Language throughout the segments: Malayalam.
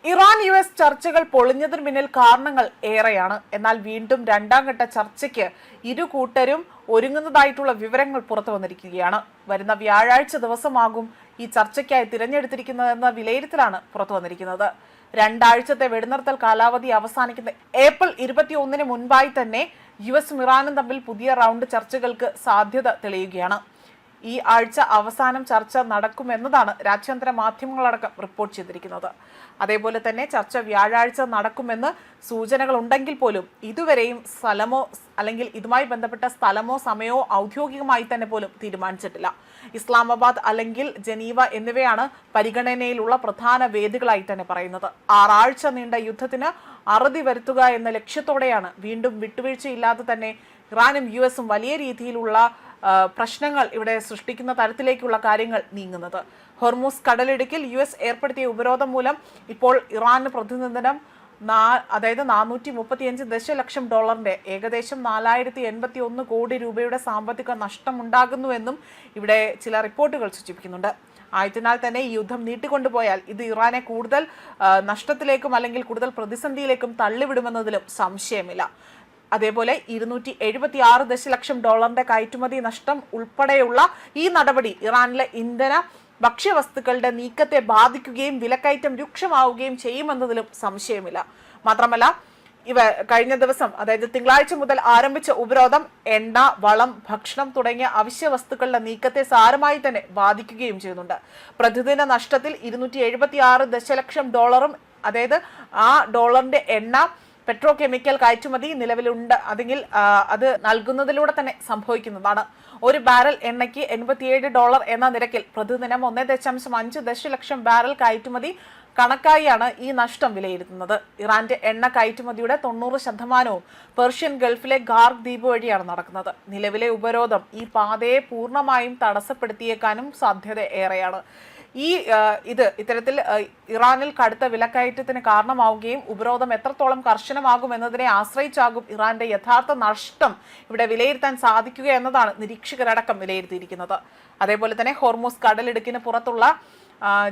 ഇറാൻ US ചർച്ചകൾ പൊളിഞ്ഞതിന് പിന്നിൽ കാരണങ്ങൾ ഏറെയാണ്. എന്നാൽ വീണ്ടും രണ്ടാം ഘട്ട ചർച്ചയ്ക്ക് ഇരു കൂട്ടരും ഒരുങ്ങുന്നതായിട്ടുള്ള വിവരങ്ങൾ പുറത്തു വന്നിരിക്കുകയാണ്. വരുന്ന വ്യാഴാഴ്ച ദിവസമാകും ഈ ചർച്ചയ്ക്കായി തിരഞ്ഞെടുത്തിരിക്കുന്നതെന്ന വിലയിരുത്തലാണ് പുറത്തു വന്നിരിക്കുന്നത്. രണ്ടാഴ്ചത്തെ വെടിനിർത്തൽ കാലാവധി അവസാനിക്കുന്ന ഏപ്രിൽ 21-ന് മുൻപായി തന്നെ US ഇറാനും തമ്മിൽ പുതിയ റൗണ്ട് ചർച്ചകൾക്ക് സാധ്യത തെളിയുകയാണ്. ഈ ആഴ്ച അവസാനം ചർച്ച നടക്കുമെന്നതാണ് രാജ്യാന്തര മാധ്യമങ്ങളടക്കം റിപ്പോർട്ട് ചെയ്തിരിക്കുന്നത്. അതേപോലെ തന്നെ ചർച്ച വ്യാഴാഴ്ച നടക്കുമെന്ന് സൂചനകൾ ഉണ്ടെങ്കിൽ പോലും ഇതുവരെയും സ്ഥലമോ അല്ലെങ്കിൽ ഇതുമായി ബന്ധപ്പെട്ട സ്ഥലമോ സമയമോ ഔദ്യോഗികമായി തന്നെ പോലും തീരുമാനിച്ചിട്ടില്ല. ഇസ്ലാമാബാദ് അല്ലെങ്കിൽ ജനീവ എന്നിവയാണ് പരിഗണനയിലുള്ള പ്രധാന വേദികളായി തന്നെ പറയുന്നത്. 6 ആഴ്ച നീണ്ട യുദ്ധത്തിന് അറുതി വരുത്തുക എന്ന ലക്ഷ്യത്തോടെയാണ് വീണ്ടും വിട്ടുവീഴ്ചയില്ലാതെ തന്നെ ഇറാനും US വലിയ രീതിയിലുള്ള പ്രശ്നങ്ങൾ ഇവിടെ സൃഷ്ടിക്കുന്ന തരത്തിലേക്കുള്ള കാര്യങ്ങൾ നീങ്ങുന്നത്. ഹോർമൂസ് കടലിടുക്കിൽ US ഏർപ്പെടുത്തിയ ഉപരോധം മൂലം ഇപ്പോൾ ഇറാന് പ്രതിദിനം അതായത് $435 ദശലക്ഷം ഏകദേശം 4081 കോടി രൂപയുടെ സാമ്പത്തിക നഷ്ടമുണ്ടാകുന്നുവെന്നും ഇവിടെ ചില റിപ്പോർട്ടുകൾ സൂചിപ്പിക്കുന്നുണ്ട്. ആയതിനാൽ തന്നെ ഈ യുദ്ധം നീട്ടിക്കൊണ്ടുപോയാൽ ഇത് ഇറാനെ കൂടുതൽ നഷ്ടത്തിലേക്കും അല്ലെങ്കിൽ കൂടുതൽ പ്രതിസന്ധിയിലേക്കും തള്ളിവിടുമെന്നതിലും സംശയമില്ല. അതേപോലെ $276 ദശലക്ഷം കയറ്റുമതി നഷ്ടം ഉൾപ്പെടെയുള്ള ഈ നടപടി ഇറാനിലെ ഇന്ധന ഭക്ഷ്യവസ്തുക്കളുടെ നീക്കത്തെ ബാധിക്കുകയും വിലക്കയറ്റം രൂക്ഷമാവുകയും ചെയ്യുമെന്നതിലും സംശയമില്ല. മാത്രമല്ല കഴിഞ്ഞ ദിവസം അതായത് തിങ്കളാഴ്ച മുതൽ ആരംഭിച്ച ഉപരോധം എണ്ണ, വളം, ഭക്ഷണം തുടങ്ങിയ അവശ്യ വസ്തുക്കളുടെ നീക്കത്തെ സാരമായി തന്നെ ബാധിക്കുകയും ചെയ്യുന്നുണ്ട്. പ്രതിദിന നഷ്ടത്തിൽ $276 ദശലക്ഷം അതായത് ആ ഡോളറിന്റെ എണ്ണ പെട്രോ കെമിക്കൽ കയറ്റുമതി നിലവിലുണ്ട് അതെങ്കിൽ അത് നൽകുന്നതിലൂടെ തന്നെ സംഭവിക്കുന്നതാണ്. ഒരു ബാരൽ എണ്ണയ്ക്ക് $87 എന്ന നിരക്കിൽ പ്രതിദിനം 1.5 ദശലക്ഷം ബാരൽ കയറ്റുമതി കണക്കായാണ് ഈ നഷ്ടം വിലയിരുത്തുന്നത്. ഇറാന്റെ എണ്ണ കയറ്റുമതിയുടെ 90% പേർഷ്യൻ ഗൾഫിലെ ഗാർക്ക് ദ്വീപ് വഴിയാണ് നടക്കുന്നത്. നിലവിലെ ഉപരോധം ഈ പാതയെ പൂർണ്ണമായും തടസ്സപ്പെടുത്തിയേക്കാനും സാധ്യത ഏറെയാണ്. ഇത്തരത്തിൽ ഇറാനിൽ കടുത്ത വിലക്കയറ്റത്തിന് കാരണമാവുകയും ഉപരോധം എത്രത്തോളം കർശനമാകും എന്നതിനെ ആശ്രയിച്ചാകും ഇറാന്റെ യഥാർത്ഥ നഷ്ടം ഇവിടെ വിലയിരുത്താൻ സാധിക്കുക എന്നതാണ് നിരീക്ഷകരടക്കം വിലയിരുത്തിയിരിക്കുന്നത്. അതേപോലെ തന്നെ ഹോർമൂസ് കടലിടുക്കിന് പുറത്തുള്ള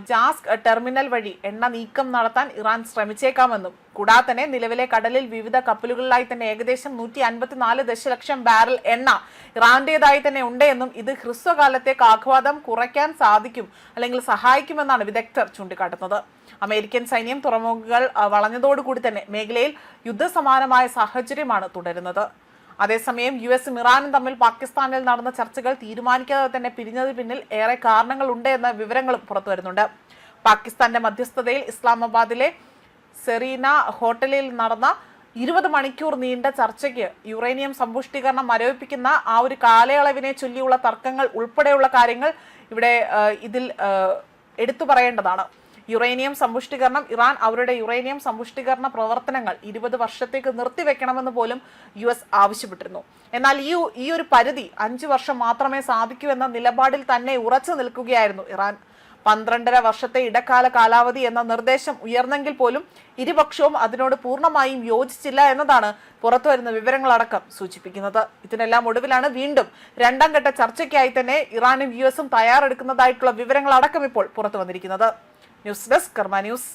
ജാസ്ക് ടെർമിനൽ വഴി എണ്ണ നീക്കം നടത്താൻ ഇറാൻ ശ്രമിച്ചേക്കാമെന്നും കൂടാതെ തന്നെ നിലവിലെ കടലിൽ വിവിധ കപ്പലുകളിലായി തന്നെ ഏകദേശം 154 ദശലക്ഷം ബാരൽ എണ്ണ ഇറാന്റേതായി തന്നെ ഉണ്ട് എന്നും ഇത് ഹ്രസ്വകാലത്തെ ആഘാതം കുറയ്ക്കാൻ സാധിക്കും അല്ലെങ്കിൽ സഹായിക്കുമെന്നാണ് വിദഗ്ധർ ചൂണ്ടിക്കാട്ടുന്നത്. അമേരിക്കൻ സൈന്യം തുറമുഖങ്ങൾ വളഞ്ഞതോടുകൂടി തന്നെ മേഖലയിൽ യുദ്ധസമാനമായ സാഹചര്യമാണ് തുടരുന്നത്. അതേസമയം US ഇറാനും തമ്മിൽ പാകിസ്ഥാനിൽ നടന്ന ചർച്ചകൾ തീരുമാനിക്കാതെ തന്നെ പിരിഞ്ഞതിന് പിന്നിൽ ഏറെ കാരണങ്ങളുണ്ട് എന്ന വിവരങ്ങളും പുറത്തു വരുന്നുണ്ട്. പാകിസ്ഥാന്റെ മധ്യസ്ഥതയിൽ ഇസ്ലാമാബാദിലെ സെറീന ഹോട്ടലിൽ നടന്ന 20 മണിക്കൂർ നീണ്ട ചർച്ചയ്ക്ക് യുറേനിയം സമ്പുഷ്ടീകരണം മരവിപ്പിക്കുന്ന ആ ഒരു കാലയളവിനെ ചൊല്ലിയുള്ള തർക്കങ്ങൾ ഉൾപ്പെടെയുള്ള കാര്യങ്ങൾ ഇവിടെ ഇതിൽ എടുത്തു പറയേണ്ടതാണ്. യുറേനിയം സമ്പുഷ്ടീകരണം ഇറാൻ അവരുടെ യുറേനിയം സമ്പുഷ്ടീകരണ പ്രവർത്തനങ്ങൾ 20 വർഷത്തേക്ക് നിർത്തിവെക്കണമെന്ന് പോലും US ആവശ്യപ്പെട്ടിരുന്നു. എന്നാൽ ഈ ഒരു പരിധി 5 വർഷം മാത്രമേ സാധിക്കൂ എന്ന നിലപാടിൽ തന്നെ ഉറച്ചു നിൽക്കുകയായിരുന്നു ഇറാൻ. 12.5 വർഷത്തെ ഇടക്കാല കാലാവധി എന്ന നിർദ്ദേശം ഉയർന്നെങ്കിൽ പോലും ഇരുപക്ഷവും അതിനോട് പൂർണ്ണമായും യോജിച്ചില്ല എന്നതാണ് പുറത്തുവരുന്ന വിവരങ്ങളടക്കം സൂചിപ്പിക്കുന്നത്. ഇതിനെല്ലാം ഒടുവിലാണ് വീണ്ടും രണ്ടാം ഘട്ട ചർച്ചയ്ക്കായി തന്നെ ഇറാനും US തയ്യാറെടുക്കുന്നതായിട്ടുള്ള വിവരങ്ങളടക്കം ഇപ്പോൾ പുറത്തു വന്നിരിക്കുന്നത്. ന്യൂസ് ഡെസ്ക് കർമ്മ ന്യൂസ്.